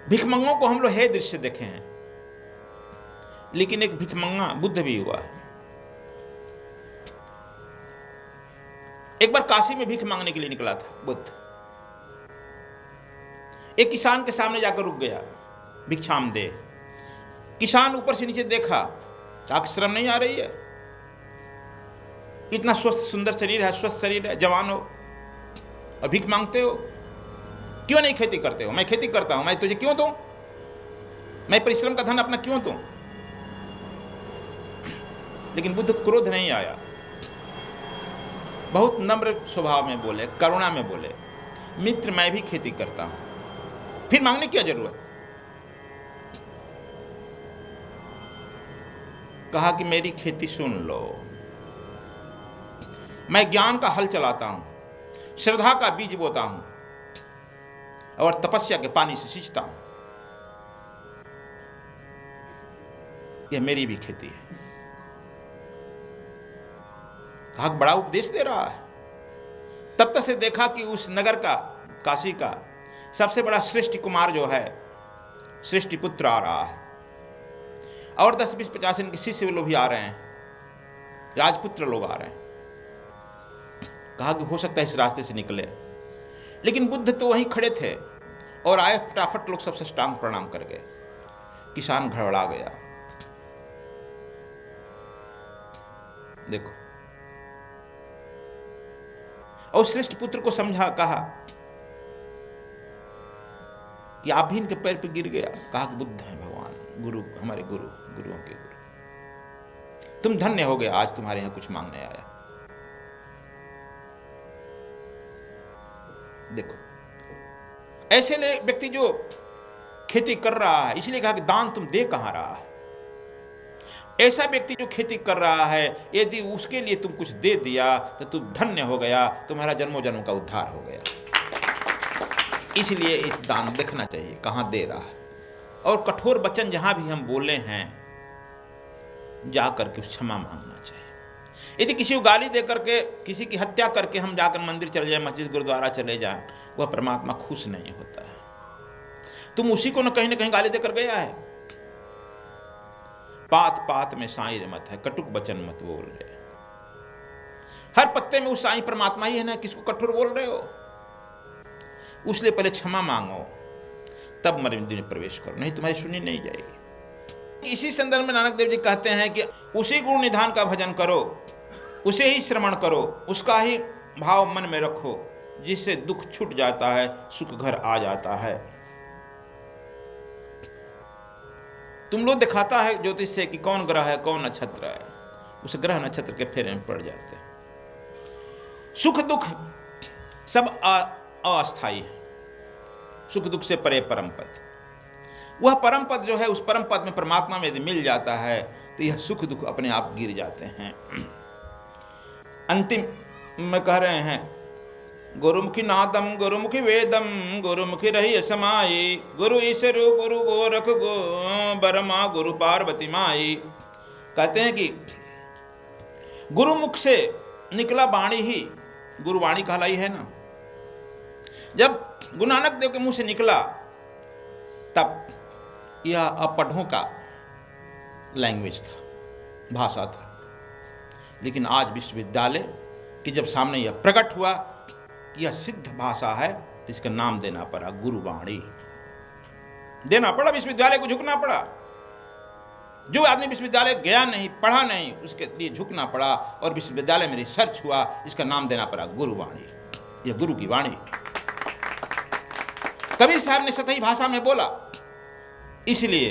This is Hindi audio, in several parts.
भिखमंगों को हम लोग हे दृश्य देखे हैं, लेकिन एक भिखमंगा बुद्ध भी हुआ है। एक बार काशी में भीख मांगने के लिए निकला था बुद्ध। एक किसान के सामने जाकर रुक गया, भिक्षाम दे। किसान ऊपर से नीचे देखा, क्या शर्म नहीं आ रही है? इतना स्वस्थ सुंदर शरीर है, स्वस्थ शरीर है, जवान हो और भीख मांगते हो? क्यों नहीं खेती करते हो? मैं खेती करता हूं, मैं तुझे क्यों दूं? मैं परिश्रम का धन अपना क्यों दूं? लेकिन बुद्ध क्रोध नहीं आया, बहुत नम्र स्वभाव में बोले, करुणा में बोले, मित्र मैं भी खेती करता हूं, फिर मांगने की क्या जरूरत? कहा कि मेरी खेती सुन लो, मैं ज्ञान का हल चलाता हूं, श्रद्धा का बीज बोता हूं और तपस्या के पानी से सींचता हूं। यह मेरी भी खेती है। कहा बड़ा उपदेश दे रहा है। तब तक से देखा कि उस नगर का, काशी का सबसे बड़ा श्रेष्ठ कुमार जो है, श्रेष्ठ पुत्र आ रहा है और 10, 20, 50 इनके शिष्य लोग भी आ रहे हैं, राजपुत्र लोग आ रहे हैं। कहा कि हो सकता है इस रास्ते से निकले। लेकिन बुद्ध तो वहीं खड़े थे और आए, फटाफट लोग सबसे साष्टांग प्रणाम कर गए। किसान घबरा गया। देखो, और श्रेष्ठ पुत्र को समझा, कहा कि आप भी इनके पैर पे गिर गया। कहा कि बुद्ध है भगवान, गुरु, हमारे गुरु, गुरुओं के गुरु, तुम धन्य हो गए, आज तुम्हारे यहां कुछ मांगने आया। देखो, ऐसे व्यक्ति जो खेती कर रहा है, इसलिए कहा कि दान तुम दे कहां रहा है। ऐसा व्यक्ति जो खेती कर रहा है, यदि उसके लिए तुम कुछ दे दिया तो तुम धन्य हो गया, तुम्हारा जन्मों जन्म का उद्धार हो गया। इसलिए इस दान देखना चाहिए कहां दे रहा है। और कठोर वचन जहां भी हम बोले हैं, जाकर के क्षमा मांगना चाहिए। यदि किसी को गाली दे करके, किसी की हत्या करके हम जाकर मंदिर चले जाएं, मस्जिद गुरुद्वारा चले जाएं, वह परमात्मा खुश नहीं होता है। तुम उसी को न कहीं गाली देकर गया है। पात पात में साईं रमत है, कटुक वचन मत बोल रहे। हर पत्ते में उस साईं परमात्मा ही है ना, किसको कठोर बोल रहे हो? उसलिए पहले क्षमा मांगो, तब मंदिर में प्रवेश करो, नहीं तुम्हारी सुनी नहीं जाएगी। इसी संदर्भ में नानक देव जी कहते हैं कि उसी गुण निधान का भजन करो, उसे ही श्रवण करो, उसका ही भाव मन में रखो, जिससे दुख छूट जाता है, सुख घर आ जाता है। तुम लोग दिखाता है ज्योतिष से कि कौन ग्रह है, कौन नक्षत्र है, उस ग्रह नक्षत्र के फेरे में पड़ जाते हैं। सुख दुख सब अस्थायी है, सुख दुख से परे परम पद। वह परम पद जो है, उस परम पद में परमात्मा में यदि मिल जाता है तो यह सुख दुख अपने आप गिर जाते हैं। अंतिम में कह रहे हैं, गुरुमुखी नादम गुरुमुखी वेदम गुरुमुखी रही समाई, गुरु ईश्वरु गुरु गोरख गो बरमा गुरु पार्वती माई। कहते हैं कि गुरुमुख से निकला वाणी ही गुरुवाणी कहलाई है ना। जब गुरु नानक देव के मुंह से निकला, तब यह अपढ़ों का लैंग्वेज था, भाषा था। लेकिन आज विश्वविद्यालय कि जब सामने यह प्रकट हुआ कि यह सिद्ध भाषा है, तो इसका नाम देना पड़ा गुरुवाणी। देना पड़ा, विश्वविद्यालय को झुकना पड़ा। जो आदमी विश्वविद्यालय गया नहीं, पढ़ा नहीं, उसके लिए झुकना पड़ा और विश्वविद्यालय में रिसर्च हुआ, इसका नाम देना पड़ा गुरुवाणी। यह गुरु की वाणी। कबीर साहब ने सतही भाषा में बोला, इसलिए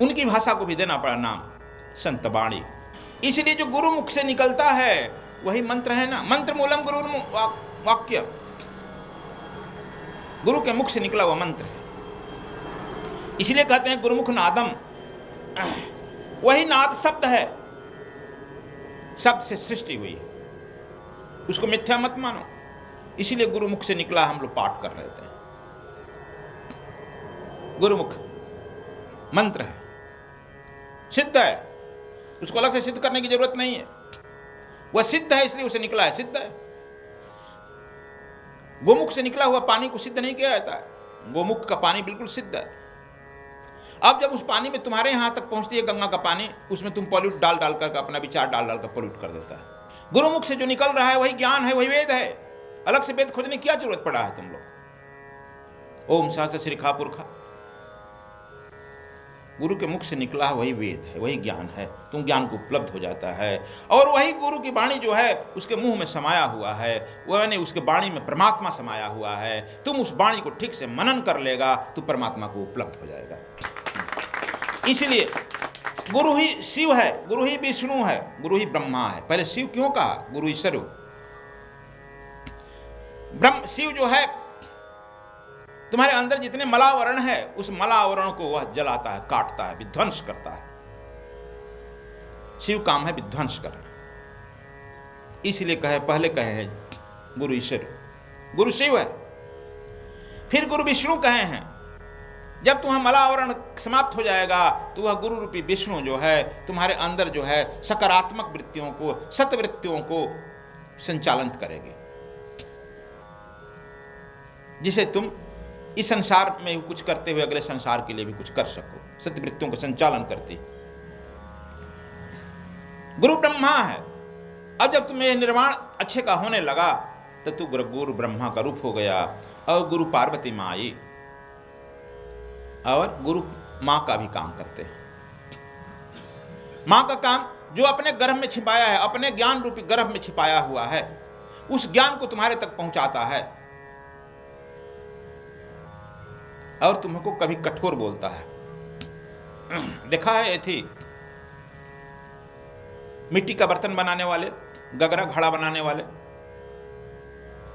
उनकी भाषा को भी देना पड़ा नाम संत वाणी। इसलिए जो गुरु मुख से निकलता है वही मंत्र है ना। मंत्र मूलम गुरु वाक्य, गुरु के मुख से निकला हुआ मंत्र है। इसलिए कहते हैं गुरुमुख नादम, वही नाद शब्द है, शब्द से सृष्टि हुई है, उसको मिथ्या मत मानो। इसीलिए गुरुमुख से निकला, हम लोग पाठ कर रहे थे। गुरुमुख मंत्र है, सिद्ध है, उसको अलग से सिद्ध करने की जरूरत नहीं है। वह सिद्ध है, इसलिए उसे निकला है, सिद्ध है। गोमुख से निकला हुआ पानी को सिद्ध नहीं किया जाता है, गोमुख का पानी बिल्कुल सिद्ध है। अब जब उस पानी में तुम्हारे यहां तक पहुंचती है गंगा का पानी, उसमें तुम पॉल्यूट डाल डाल कर, अपना विचार डाल डाल कर पॉल्यूट कर देता है। गुरुमुख से जो निकल रहा है वही ज्ञान है, वही वेद है। अलग से वेद खोजने की क्या जरूरत पड़ा है तुम लोग। ओम सहस्र श्रीखा पुरखा, गुरु के मुख से निकला वही वेद है, वही ज्ञान है। तुम ज्ञान को उपलब्ध हो जाता है और वही गुरु की वाणी जो है उसके मुंह में समाया हुआ है, वह नहीं उसके वाणी में परमात्मा समाया हुआ है। तुम उस वाणी को ठीक से मनन कर लेगा तो परमात्मा को उपलब्ध हो जाएगा। इसलिए गुरु ही शिव है, गुरु ही विष्णु है, गुरु ही ब्रह्मा है। पहले शिव क्यों कहा? गुरु ईश्वर। ब्रह्म शिव जो है तुम्हारे अंदर जितने मलावरण है उस मलावरण को वह जलाता है, काटता है, विध्वंस करता है। शिव काम है विध्वंस करना। इसलिए कहे, पहले कहे हैं गुरु ईश्वर, गुरु शिव है। फिर गुरु विष्णु कहे हैं। जब तुम्हारा मलावरण समाप्त हो जाएगा तो वह गुरु रूपी विष्णु जो है तुम्हारे अंदर जो है सकारात्मक वृत्तियों को, सतवृत्तियों को संचालित करेगी, जिसे तुम इस संसार में कुछ करते हुए अगले संसार के लिए भी कुछ कर सको। सतवृत्तियों का संचालन करती गुरु ब्रह्मा है। अब जब तुम्हें निर्माण अच्छे का होने लगा तो तू गुरु ब्रह्मा का रूप हो गया और गुरु पार्वती माँ आई और गुरु माँ का भी काम करते हैं। माँ का काम जो अपने गर्भ में छिपाया है, अपने ज्ञान रूपी गर्भ में छिपाया हुआ है, उस ज्ञान को तुम्हारे तक पहुंचाता है और तुमको कभी कठोर बोलता है। देखा है ये थी मिट्टी का बर्तन बनाने वाले, गगरा घड़ा बनाने वाले,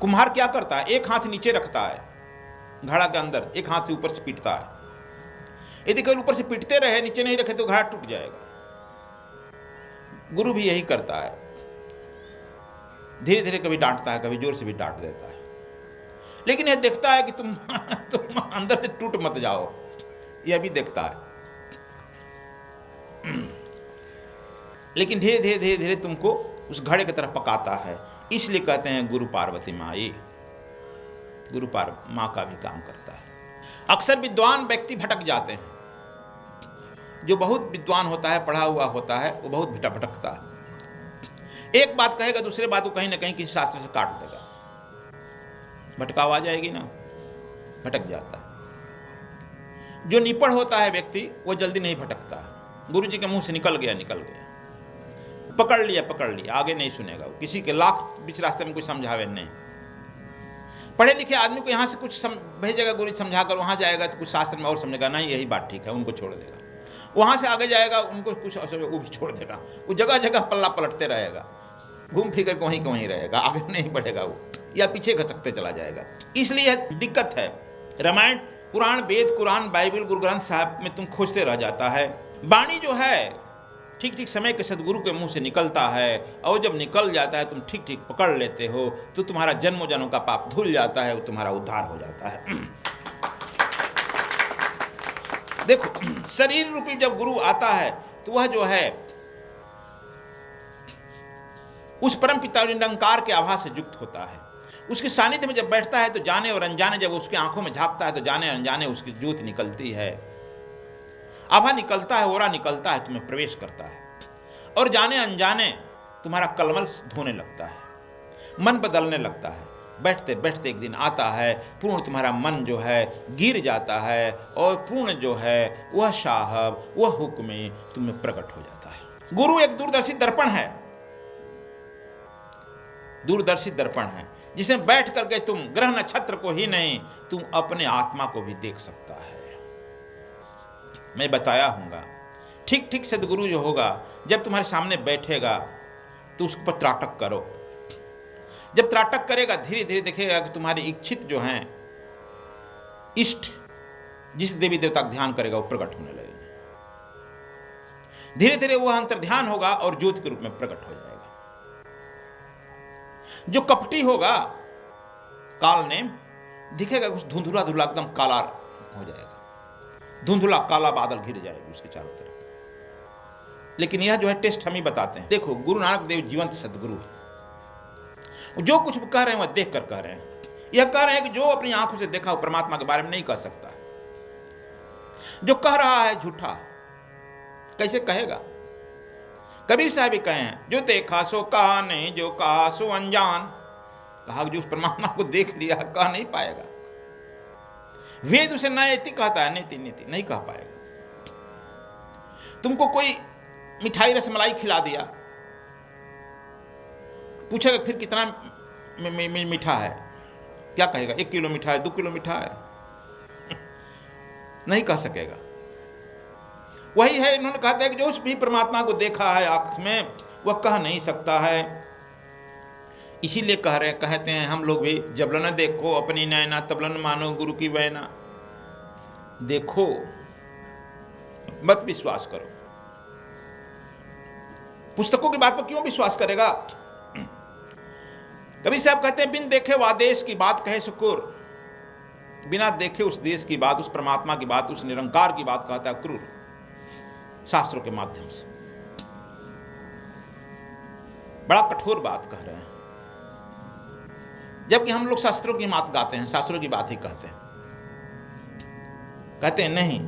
कुम्हार क्या करता है? एक हाथ नीचे रखता है घड़ा के अंदर, एक हाथ से ऊपर से पीटता है। यदि केवल ऊपर से पीटते रहे, नीचे नहीं रखे तो घड़ा टूट जाएगा। गुरु भी यही करता है, धीरे धीरे कभी डांटता है, कभी जोर से भी डांट देता है, लेकिन यह देखता है कि तुम अंदर से टूट मत जाओ, यह भी देखता है। लेकिन धीरे धीरे धीरे धीरे तुमको उस घड़े की तरफ पकाता है। इसलिए कहते हैं गुरु पार्वती माई, गुरु माँ का भी काम करता है। अक्सर विद्वान व्यक्ति भटक जाते हैं। जो बहुत विद्वान होता है, पढ़ा हुआ होता है, वो बहुत भटकता है। एक बात कहेगा, दूसरे बात को कहीं ना कहीं किसी शास्त्र से काट देगा, भटकाव आ जाएगी ना, भटक जाता है। जो निपड़ होता है व्यक्ति वो जल्दी नहीं भटकता। गुरु जी के मुंह से निकल गया, पकड़ लिया, आगे नहीं सुनेगा। किसी के लाख बीच रास्ते में कुछ समझावे नहीं। पढ़े लिखे आदमी को यहाँ से कुछ भेजेगा गुरु समझाकर, वहाँ जाएगा तो कुछ शास्त्र में और समझेगा, नहीं यही बात ठीक है, उनको छोड़ देगा। वहाँ से आगे जाएगा, उनको कुछ वो भी छोड़ देगा। वो जगह जगह पल्ला पलटते रहेगा, घूम फिर कर वहीं वहीं रहेगा, आगे नहीं बढ़ेगा वो, या पीछे खसकते चला जाएगा। इसलिए यह दिक्कत है। रामायण, पुराण, वेद, कुरान, बाइबल, गुरु ग्रंथ साहब में तुम खोजते रह जाता है। वाणी जो है ठीक ठीक समय के सदगुरु के मुंह से निकलता है, और जब निकल जाता है तुम ठीक ठीक पकड़ लेते हो तो तुम्हारा जन्मों जन्मों का पाप धुल जाता है, वो तुम्हारा उद्धार हो जाता है। देखो, शरीर रूपी जब गुरु आता है तो वह जो है उस परम पिता निरंकार के आभास से युक्त होता है। उसके सानिध्य में जब बैठता है तो जाने और अनजाने, जब उसकी आंखों में झांकता है तो जाने अनजाने उसकी ज्योति निकलती है, आभा निकलता है, ओरा निकलता है, तुम्हें प्रवेश करता है, और जाने अनजाने तुम्हारा कलमल धोने लगता है, मन बदलने लगता है। बैठते बैठते एक दिन आता है, पूर्ण तुम्हारा मन जो है गिर जाता है, और पूर्ण जो है वह साहब, वह हुक्म तुम्हें प्रकट हो जाता है। गुरु एक दूरदर्शी दर्पण है, दूरदर्शी दर्पण है, जिसमें बैठ करके तुम ग्रह नक्षत्र को ही नहीं, तुम अपने आत्मा को भी देख सकता है। मैं बताया हूँगा, ठीक ठीक सदगुरु जो होगा जब तुम्हारे सामने बैठेगा तो उसके पर त्राटक करो। जब त्राटक करेगा धीरे धीरे देखेगा कि तुम्हारी इच्छित जो हैं इष्ट, जिस देवी देवता का ध्यान करेगा वो प्रकट होने लगेगा। धीरे धीरे वह अंतर्ध्यान होगा और ज्योति के रूप में प्रकट हो जाएगा। जो कपटी होगा, काल नेम, दिखेगा कुछ धुंधुला धुला एकदम काला हो जाएगा, धुंधुला काला बादल घिर जाएगी उसके चारों तरफ। लेकिन यह जो है टेस्ट हम ही बताते हैं। देखो, गुरु नानक देव जीवंत सदगुरु है, जो कुछ कह रहे हैं वह देख कर कह रहे हैं। यह कह रहे हैं कि जो अपनी आंखों से देखा वो परमात्मा के बारे में नहीं कह सकता। जो कह रहा है झूठा, कैसे कहेगा? कबीर साहब भी कहे हैं, जो देखा सो कहा नहीं, जो कहा सो अनजान। कहा जो उस परमात्मा को देख लिया कह नहीं पाएगा। वेद उसे नयति कहता है, नीति नीति नहीं कह पाएगा। तुमको कोई मिठाई रसमलाई खिला दिया, पूछेगा फिर कितना मीठा है, क्या कहेगा? 1 किलो मीठा है, 2 किलो मीठा है, नहीं कह सकेगा। वही है, इन्होंने कहते हैं कि जो उस भी परमात्मा को देखा है आंख में वह कह नहीं सकता है। इसीलिए कहते हैं हम लोग भी, जबलन देखो अपनी नैना तबलन मानो गुरु की वैना। देखो मत विश्वास करो। पुस्तकों की बात पर क्यों विश्वास करेगा? कबीर साहब कहते हैं, बिन देखे वा देश की बात कहे शुकुर। बिना देखे उस देश की बात, उस परमात्मा की बात, उस निरंकार की बात कहता है क्रूर। शास्त्रों के माध्यम से बड़ा कठोर बात कह रहे हैं, जबकि हम लोग शास्त्रों की बात गाते हैं, शास्त्रों की बात ही कहते हैं। कहते हैं नहीं,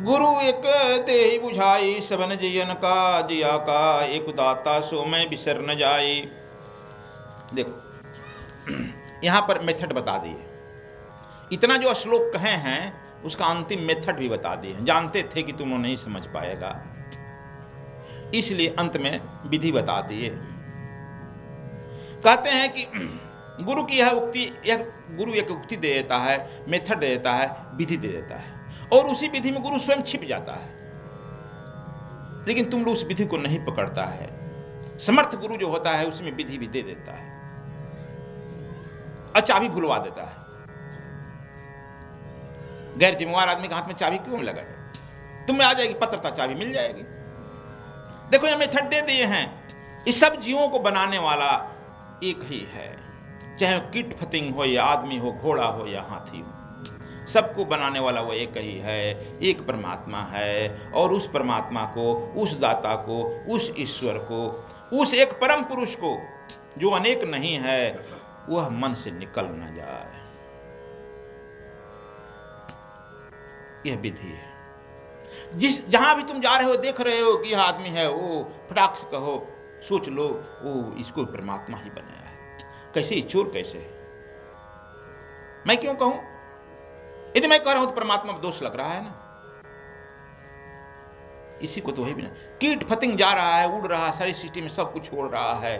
गुरु एक देहि बुझाई, सबन जियन का जिया का, एक दाता सो मैं बिसर न जाई। देखो यहां पर मेथड बता दिए, इतना जो श्लोक कहे हैं उसका अंतिम मेथड भी बता दिए। जानते थे कि तुम नहीं समझ पाएगा, इसलिए अंत में विधि बता दिए। कहते हैं कि गुरु की यह उक्ति, यह गुरु एक उक्ति दे देता है, मेथड दे देता है, विधि दे देता है, और उसी विधि में गुरु स्वयं छिप जाता है। लेकिन तुम लोग उस विधि को नहीं पकड़ता है। समर्थ गुरु जो होता है उसमें विधि भी दे देता है, और चाबी भुलवा देता है। गैर जिम्मेवार आदमी के हाथ में चाबी क्यों लगाए? तुम्हें आ जाएगी पत्रता, चाबी मिल जाएगी। देखो ये मेथड दे दिए हैं। इस सब जीवों को बनाने वाला एक ही है, चाहे कीट फतिंग हो या आदमी हो, घोड़ा हो या हाथी हो, सबको बनाने वाला वो एक ही है, एक परमात्मा है। और उस परमात्मा को, उस दाता को, उस ईश्वर को, उस एक परम पुरुष को जो अनेक नहीं है, वह मन से निकल न जाए। यह विधि है। जहां भी तुम जा रहे हो, देख रहे हो कि यह आदमी है, वो फटाक से कहो, सोच लो वो इसको परमात्मा ही बनाया है। कैसे चोर कैसे है? मैं क्यों कहूं? यदि मैं कह रहा हूं तो परमात्मा में दोष लग रहा है ना। इसी को तो वही भी ना, कीट फतिंग जा रहा है, उड़ रहा है, सारी सृष्टि में सब कुछ छोड़ रहा है।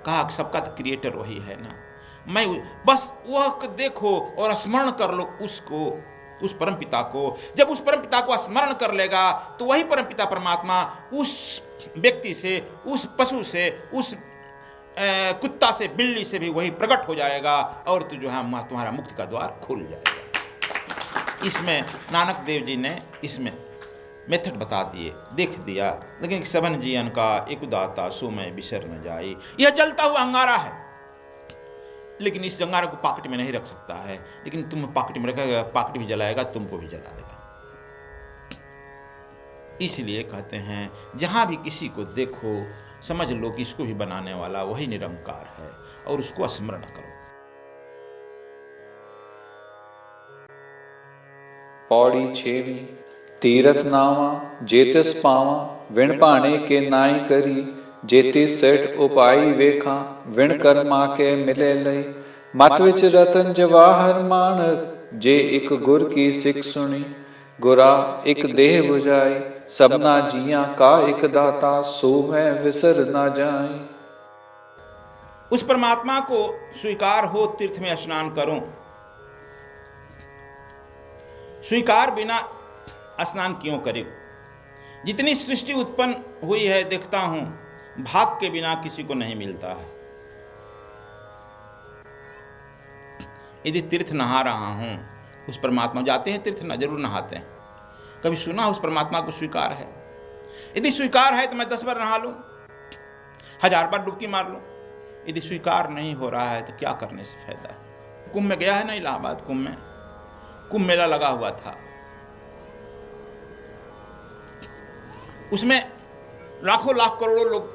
कहा सबका तो क्रिएटर वही है ना। मैं बस वह देखो और स्मरण कर लो उसको, उस परमपिता को। जब उस परमपिता को स्मरण कर लेगा तो वही परमपिता परमात्मा उस व्यक्ति से, उस पशु से, उस कुत्ता से, बिल्ली से भी वही प्रकट हो जाएगा, और तो जो है तुम्हारा मुक्ति का द्वार खुल जाएगा। इसमें नानक देव जी ने इसमें मेथड बता दिए, देख दिया। लेकिन सबन जीवन का एक दाता सो मैं बिसर न जाई। यह जलता हुआ अंगारा है, लेकिन इस अंगारे को पाकट में नहीं रख सकता है। लेकिन तुम पाकट में रखेगा, पाकट भी जलाएगा, तुमको भी जला देगा। इसलिए कहते हैं जहां भी किसी को देखो समझ लो कि इसको भी बनाने वाला वही निरंकार है, और उसको स्मरण करो। पौड़ी 6वीं। तीरथ नावा जेतिस पावा, विण पाने के नाई करी, जेति सेठ उपाई वेखा, विण कर्मा के मिले लई। मत विच रतन जवाहर मानक, जे एक गुर की सिख सुनी, गुरा एक देह बुझाई, सबना जिया का एक दाता, सो मैं विसर ना जाई। उस परमात्मा को स्वीकार हो, तीर्थ में स्नान करो। स्वीकार बिना स्नान क्यों करें? जितनी सृष्टि उत्पन्न हुई है देखता हूं, भाग के बिना किसी को नहीं मिलता है। यदि तीर्थ नहा रहा हूं, उस परमात्मा, जाते हैं तीर्थ ना, जरूर नहाते हैं। कभी सुना उस परमात्मा को स्वीकार है? यदि स्वीकार है तो मैं 10 बार नहा लूं, 1000 बार डुबकी मार लूं। यदि स्वीकार नहीं हो रहा है तो क्या करने से फायदा है? कुंभ में गया है ना, इलाहाबाद कुंभ में, कुंभ मेला लगा हुआ था, उसमें लाखों लाख करोड़ों लोग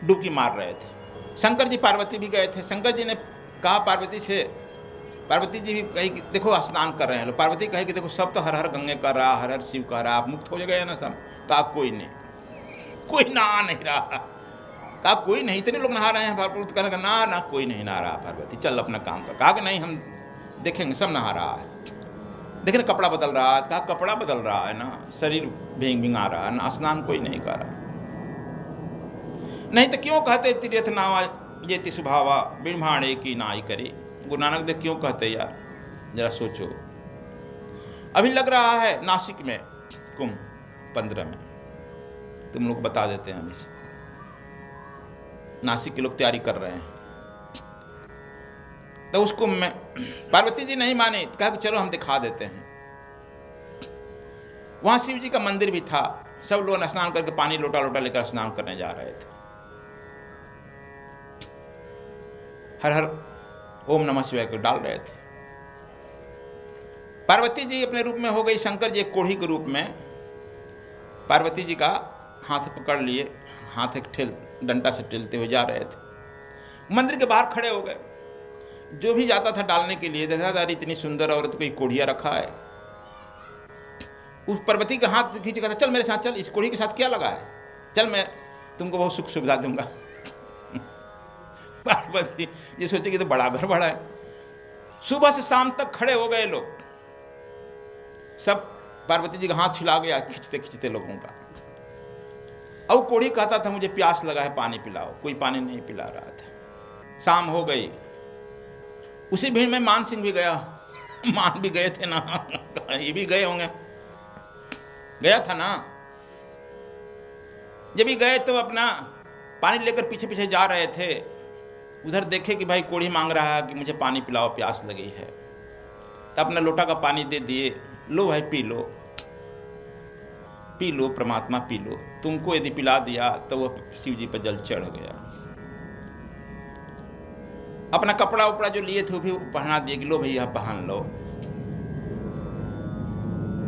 डुबकी मार रहे थे। शंकर जी पार्वती भी गए थे। शंकर जी ने कहा पार्वती से, पार्वती जी भी कही कि देखो स्नान कर रहे हैं लोग। पार्वती कहे कि देखो सब तो हर हर गंगे कर रहा, हर हर शिव कर रहा, आप मुक्त हो गए ना सब। कहा कोई नहीं, कोई नहा नहीं रहा। कहा कोई नहीं, इतने लोग नहा रहे हैं। पार्वती कहने का ना ना कोई नहीं नहा रहा। पार्वती चल अपना काम कर। कहा कि नहीं हम देखेंगे, सब नहा रहा है। देखे ना कपड़ा बदल रहा है। कहा कपड़ा बदल रहा है ना, शरीर भिंगा रहा है ना, स्नान कोई नहीं कर रहा। नहीं तो क्यों कहते तीर्थ नावा जेति सुभावा बिन भाणे की नाई करे। गुरु नानक देव क्यों कहते यार, जरा सोचो। अभी लग रहा है नासिक में कुंभ 15 में, तुम लोग बता देते हैं। अभी से नासिक के लोग तैयारी कर रहे हैं। तो उस कुंभ में पार्वती जी नहीं माने, कहा कि चलो हम दिखा देते हैं। वहां शिव जी का मंदिर भी था। सब लोग स्नान करके पानी लोटा लोटा लेकर स्नान करने जा रहे थे। हर हर ओम नमः शिवाय को डाल रहे थे। पार्वती जी अपने रूप में हो गई, शंकर जी एक कोढ़ी के रूप में पार्वती जी का हाथ पकड़ लिए, हाथ एक ठेल डंडा से ठेलते हुए जा रहे थे। मंदिर के बाहर खड़े हो गए। जो भी जाता था डालने के लिए देखा था, इतनी सुंदर औरत कोई कोढ़िया रखा है। उस पार्वती का हाथ खींच कहता चल मेरे साथ चल, इस कोढ़ी के साथ क्या लगा है, चल मैं तुमको बहुत सुख सुविधा दूंगा। पार्वती ये सोचे कि तो बड़ा घर बड़ा है। सुबह से शाम तक खड़े हो गए लोग, सब पार्वती जी का हाथ छिला गया खींचते खींचते लोगों का। और कोढ़ी कहता था मुझे प्यास लगा है, पानी पिलाओ। कोई पानी नहीं पिला रहा था। शाम हो गई। उसी भीड़ में मान सिंह भी गया। मान भी गए थे ना, ये भी गए होंगे, गया था ना। जब भी गए तो अपना पानी लेकर पीछे पीछे जा रहे थे। उधर देखे कि भाई कोढ़ी मांग रहा है कि मुझे पानी पिलाओ, प्यास लगी है। तो अपना लोटा का पानी दे दिए, लो भाई पी लो, पी लो परमात्मा पी लो। तुमको यदि पिला दिया तो वह शिव जी पर जल चढ़ गया। अपना कपड़ा उपड़ा जो लिए थे वो भी पहना दिए कि लो भैया पहन लो।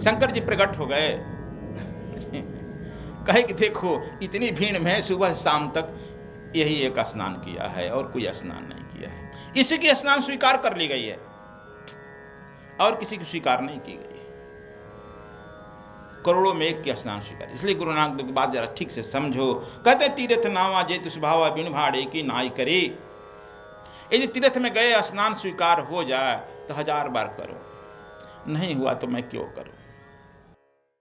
शंकर जी प्रकट हो गए। कहे कि देखो इतनी भीड़ में सुबह से शाम तक यही एक स्नान किया है और कोई स्नान नहीं किया है। इसी की स्नान स्वीकार कर ली गई है और किसी की स्वीकार नहीं की गई। करोड़ों में एक की स्नान स्वीकार। इसलिए गुरु नानक देव की बात जरा ठीक से समझो। कहते तीर्थ नावा जेतु सुभावा बिन भाड़े की नाई करे। यदि तीर्थ में गए स्नान स्वीकार हो जाए तो 1000 बार करो, नहीं हुआ तो मैं क्यों करूं।